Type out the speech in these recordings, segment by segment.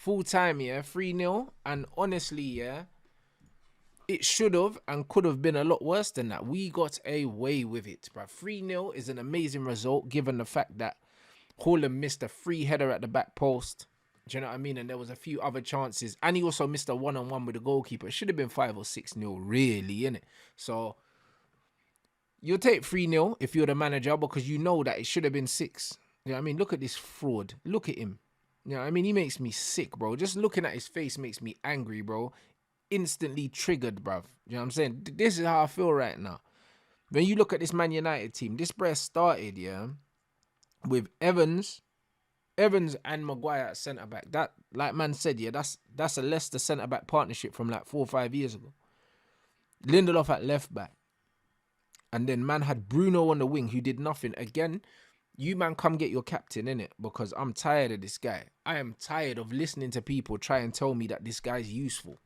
full time, yeah, 3-0. And honestly, yeah, it should have and could have been a lot worse than that. We got away with it, bro. 3-0 is an amazing result given the fact that Haaland missed a free header at the back post. Do you know what I mean? And there was a few other chances. And he also missed a one-on-one with the goalkeeper. It should have been 5 or 6-0, really, innit? So you'll take 3-0 if you're the manager because you know that it should have been 6. You know what I mean? Look at this fraud. Look at him. You know what I mean? He makes me sick, bro. Just looking at his face makes me angry, bro. Instantly triggered, bruv. You know what I'm saying? This is how I feel right now. When you look at this Man United team, this breath started, yeah, with Evans and Maguire at centre-back. That, like man said, yeah, that's a Leicester centre-back partnership from like 4 or 5 years ago. Lindelof at left-back. And then man had Bruno on the wing who did nothing. Again, you man come get your captain, innit? Because I'm tired of this guy. I am tired of listening to people try and tell me that this guy's useful.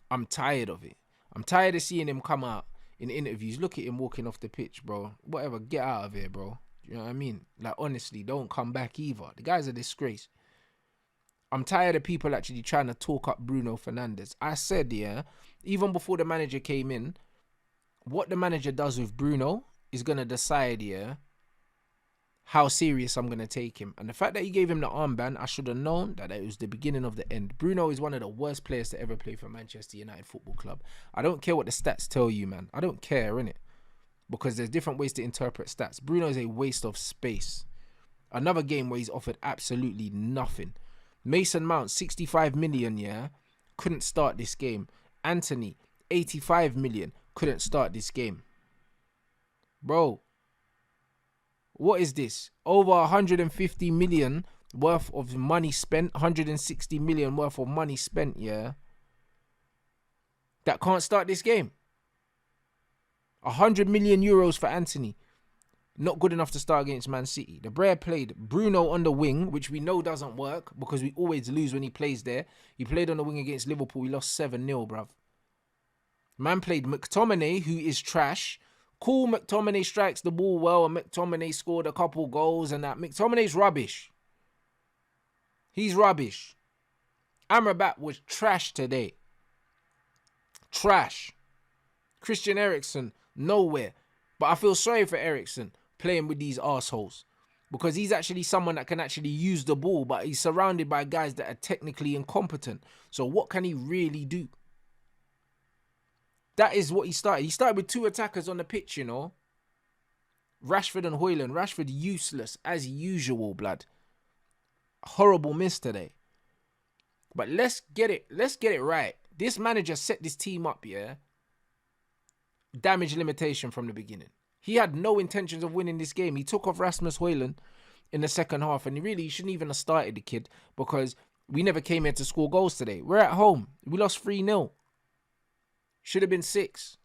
I'm tired of it. I'm tired of seeing him come out in interviews. Look at him walking off the pitch, bro. Whatever, get out of here, bro. You know what I mean? Like, honestly, don't come back either. The guy's a disgrace. I'm tired of people actually trying to talk up Bruno Fernandes. I said, yeah, even before the manager came in, what the manager does with Bruno is going to decide, yeah, how serious I'm going to take him. And the fact that he gave him the armband, I should have known that it was the beginning of the end. Bruno is one of the worst players to ever play for Manchester United Football Club. I don't care what the stats tell you, man. I don't care, innit? Because there's different ways to interpret stats. Bruno is a waste of space. Another game where he's offered absolutely nothing. Mason Mount, 65 million, yeah, couldn't start this game. Anthony, 85 million, couldn't start this game. Bro, what is this? Over 150 million worth of money spent, 160 million worth of money spent, yeah, that can't start this game. 100 million euros for Anthony. Not good enough to start against Man City. The Brer played Bruno on the wing, which we know doesn't work because we always lose when he plays there. He played on the wing against Liverpool. He lost 7-0, bruv. Man played McTominay, who is trash. Cool, McTominay strikes the ball well and McTominay scored a couple goals and that. McTominay's rubbish. He's rubbish. Amrabat was trash today. Trash. Christian Eriksen, nowhere. But I feel sorry for Eriksen playing with these arseholes because he's actually someone that can actually use the ball, but he's surrounded by guys that are technically incompetent. So what can he really do? That is what he started. He started with 2 attackers on the pitch, you know. Rashford and Højlund. Rashford useless as usual, blood. Horrible miss today. But let's get it right. This manager set this team up, yeah. Damage limitation from the beginning. He had no intentions of winning this game. He took off Rasmus Højlund in the second half, and he shouldn't even have started the kid because we never came here to score goals today. We're at home. We lost 3-0. Should have been 6.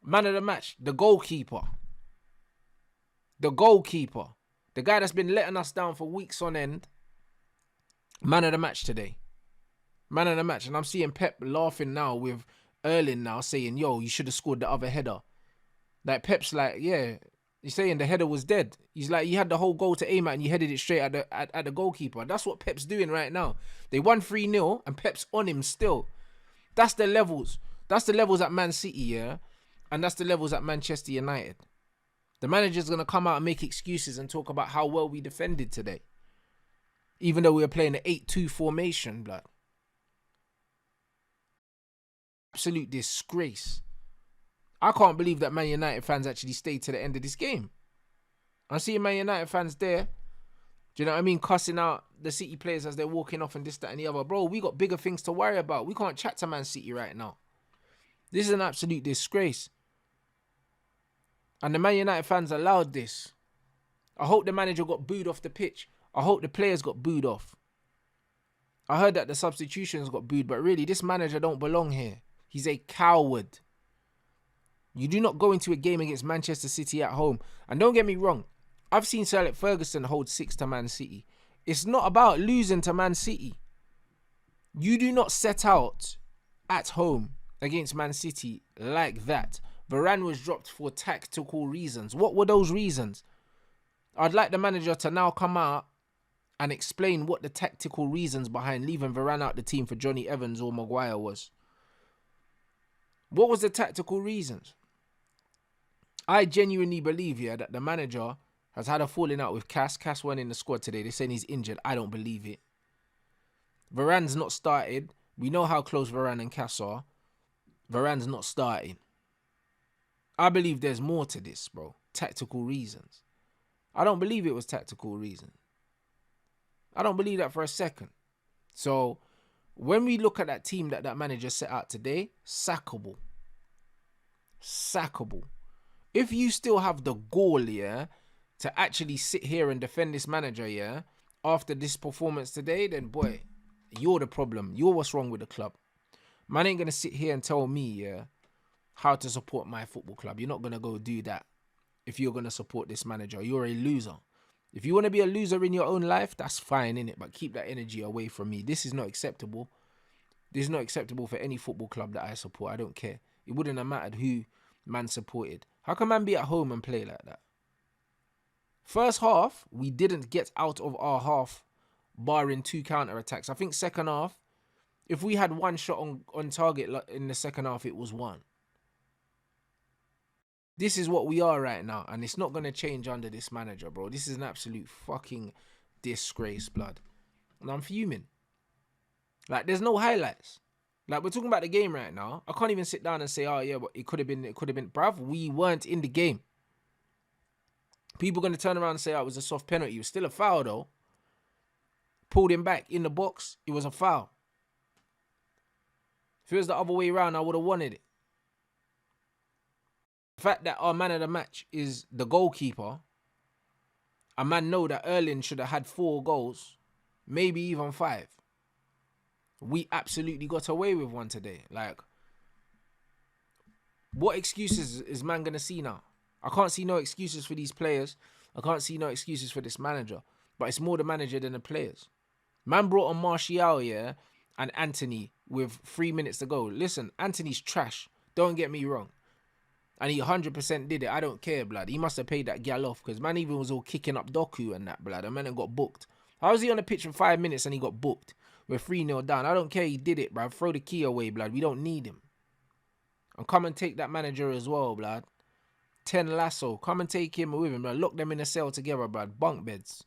Man of the match, the goalkeeper. The goalkeeper. The guy that's been letting us down for weeks on end. Man of the match today. Man of the match. And I'm seeing Pep laughing now with Erling now saying, yo, you should have scored the other header. Like Pep's like, yeah, he's saying the header was dead. He's like, you had the whole goal to aim at and you headed it straight at the goalkeeper. That's what Pep's doing right now. They won 3-0 and Pep's on him still. That's the levels. That's the levels at Man City, yeah? And that's the levels at Manchester United. The manager's going to come out and make excuses and talk about how well we defended today. Even though we were playing an 8-2 formation, blood. Absolute disgrace. I can't believe that Man United fans actually stayed to the end of this game. I'm seeing Man United fans there. Do you know what I mean? Cussing out the City players as they're walking off and this, that and the other. Bro, we got bigger things to worry about. We can't chat to Man City right now. This is an absolute disgrace. And the Man United fans allowed this. I hope the manager got booed off the pitch. I hope the players got booed off. I heard that the substitutions got booed, but really, this manager don't belong here. He's a coward. You do not go into a game against Manchester City at home. And don't get me wrong, I've seen Sir Alex Ferguson hold 6 to Man City. It's not about losing to Man City. You do not set out at home against Man City like that. Varane was dropped for tactical reasons. What were those reasons? I'd like the manager to now come out and explain what the tactical reasons behind leaving Varane out the team for Johnny Evans or Maguire was. What was the tactical reasons? I genuinely believe, yeah, that the manager has had a falling out with Cass. Cass went in the squad today. They're saying he's injured. I don't believe it. Varane's not started. We know how close Varane and Cass are. Varane's not starting. I believe there's more to this, bro. Tactical reasons. I don't believe it was tactical reasons. I don't believe that for a second. So, when we look at that team that manager set out today, sackable. Sackable. If you still have the gall, yeah, to actually sit here and defend this manager, yeah, after this performance today, then boy, you're the problem. You're what's wrong with the club. Man ain't going to sit here and tell me, yeah, how to support my football club. You're not going to go do that if you're going to support this manager. You're a loser. If you want to be a loser in your own life, that's fine, innit? But keep that energy away from me. This is not acceptable. This is not acceptable for any football club that I support. I don't care. It wouldn't have mattered who man supported. How can man be at home and play like that? First half, we didn't get out of our half, barring 2 counter-attacks. I think second half, if we had 1 shot on target in the second half, it was 1. This is what we are right now, and it's not going to change under this manager, bro. This is an absolute fucking disgrace, blood. And I'm fuming. Like, there's no highlights. Like, we're talking about the game right now. I can't even sit down and say, oh, yeah, but it could have been. Bruv, we weren't in the game. People going to turn around and say, oh, it was a soft penalty. It was still a foul, though. Pulled him back in the box. It was a foul. If it was the other way around, I would have wanted it. The fact that our man of the match is the goalkeeper, a man know that Erling should have had 4 goals, maybe even 5. We absolutely got away with 1 today. Like, what excuses is man going to see now? I can't see no excuses for these players. I can't see no excuses for this manager. But it's more the manager than the players. Man brought on Martial, yeah, and Anthony with 3 minutes to go. Listen, Anthony's trash. Don't get me wrong. And he 100% did it. I don't care, blood. He must have paid that gal off because man even was all kicking up Doku and that, blood. And man got booked. How was he on the pitch for 5 minutes and he got booked? We're 3-0 down. I don't care. He did it, bruv. Throw the key away, blood. We don't need him. And come and take that manager as well, blood. 10 Lasso. Come and take him with him, blood. Lock them in a cell together, blood. Bunk beds.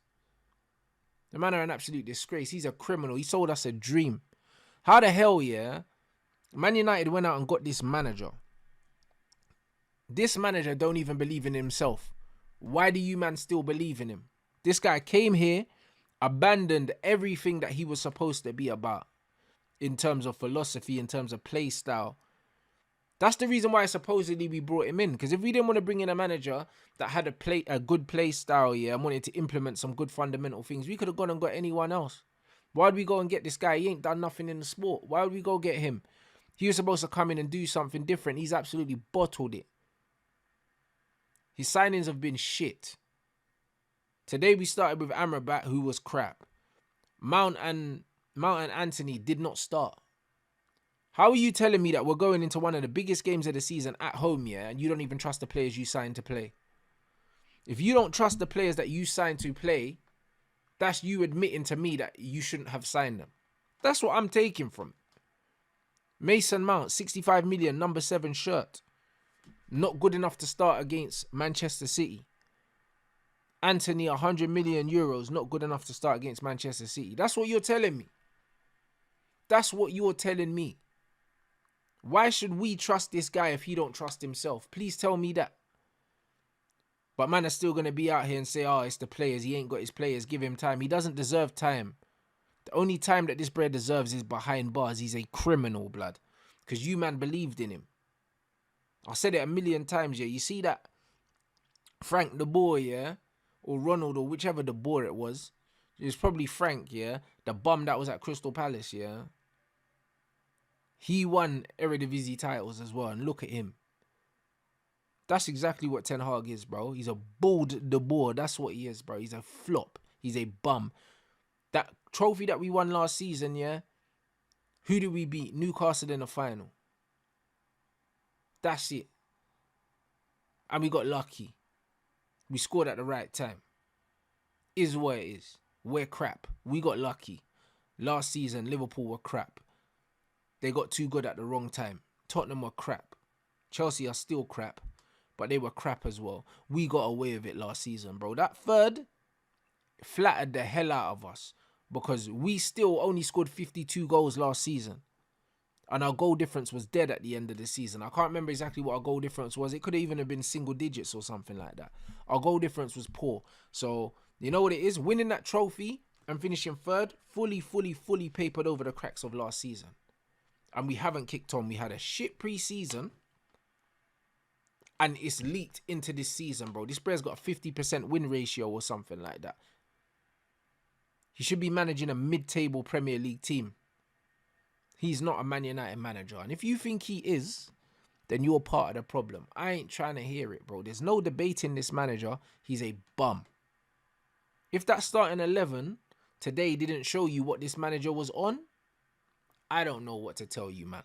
The man are an absolute disgrace. He's a criminal. He sold us a dream. How the hell, yeah? Man United went out and got this manager. This manager don't even believe in himself. Why do you man still believe in him? This guy came here, abandoned everything that he was supposed to be about in terms of philosophy, in terms of play style. That's the reason why supposedly we brought him in. Because if we didn't want to bring in a manager that had a good play style, yeah, and wanted to implement some good fundamental things, we could have gone and got anyone else. Why would we go and get this guy? He ain't done nothing in the sport. Why would we go get him? He was supposed to come in and do something different. He's absolutely bottled it. His signings have been shit. Today we started with Amrabat, who was crap. Mount and Anthony did not start. How are you telling me that we're going into one of the biggest games of the season at home, yeah, and you don't even trust the players you signed to play? If you don't trust the players that you signed to play, that's you admitting to me that you shouldn't have signed them. That's what I'm taking from it. Mason Mount, 65 million, number 7 shirt. Not good enough to start against Manchester City. Anthony, 100 million euros, not good enough to start against Manchester City. That's what you're telling me. That's what you're telling me. Why should we trust this guy if he don't trust himself? Please tell me that. But man is still going to be out here and say, oh, it's the players. He ain't got his players. Give him time. He doesn't deserve time. The only time that this player deserves is behind bars. He's a criminal, blood. Because you, man, believed in him. I said it a million times, yeah. You see that Frank the boy, yeah? Or Ronald, or whichever the boy it was. It was probably Frank, yeah? The bum that was at Crystal Palace, yeah? He won Eredivisie titles as well, and look at him. That's exactly what Ten Hag is, bro. He's a bald de boer. That's what he is, bro. He's a flop. He's a bum. That trophy that we won last season, yeah? Who did we beat? Newcastle in the final. That's it. And we got lucky. We scored at the right time. Is what it is. We're crap. We got lucky. Last season, Liverpool were crap. They got too good at the wrong time. Tottenham were crap. Chelsea are still crap, but they were crap as well. We got away with it last season, bro. That third flattered the hell out of us because we still only scored 52 goals last season. And our goal difference was dead at the end of the season. I can't remember exactly what our goal difference was. It could have even have been single digits or something like that. Our goal difference was poor. So, you know what it is? Winning that trophy and finishing third, fully papered over the cracks of last season. And we haven't kicked on. We had a shit pre-season. And it's leaked into this season, bro. This player's got a 50% win ratio or something like that. He should be managing a mid-table Premier League team. He's not a Man United manager. And if you think he is, then you're part of the problem. I ain't trying to hear it, bro. There's no debating this manager. He's a bum. If that starting 11 today didn't show you what this manager was on, I don't know what to tell you, man.